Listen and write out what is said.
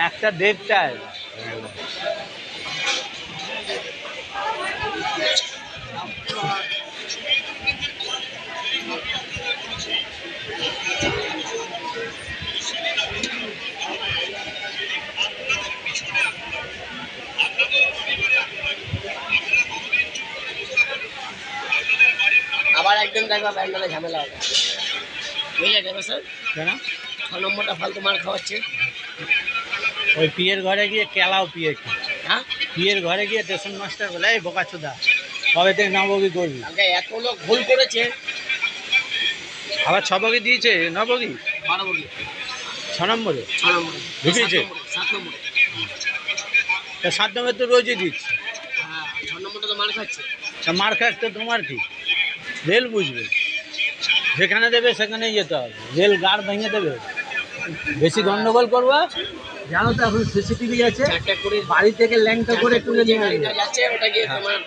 একটা দেড়টায় আবার একদিন দেখবা প্যান্ডেলে ঝামেলা হবে, বুঝলে যাবে স্যার? কেন 6 নম্বরটা ফালতু মার খাওয়াচ্ছে। ওই পিয়ের ঘরে গিয়ে কেলাও পিয়ে হ্যাঁ, পিয়ের ঘরে গিয়ে স্টেশন মাস্টার বলে এই বোকাচোদা কবে থেকে নবগী করবি, আগে এত লোক ভুল করেছে। আবার 6 বগি দিয়েছে নবগী 12 বগি 6 নম্বরে 6 নম্বরে ঢুকিয়েছে 7 নম্বরে। তা 7 নম্বরে তো রোজই দিচ্ছে, হ্যাঁ, 6 নম্বরটা তো মার খাচ্ছে। তা মার খাচ্ছে তোমার কি, রেল বুঝবে, যেখানে দেবে সেখানেই যেতে হবে, রেল গাড় ভেঙে দেবে, বেশি গন্ডগোল করবা। জানো তো এখন সিসিটিভি আছে, 4টা করে বাড়ি থেকে ল্যাংটা করে তুলে নিয়ে গাড়িটা যাচ্ছে, ওটা গিয়ে তোমার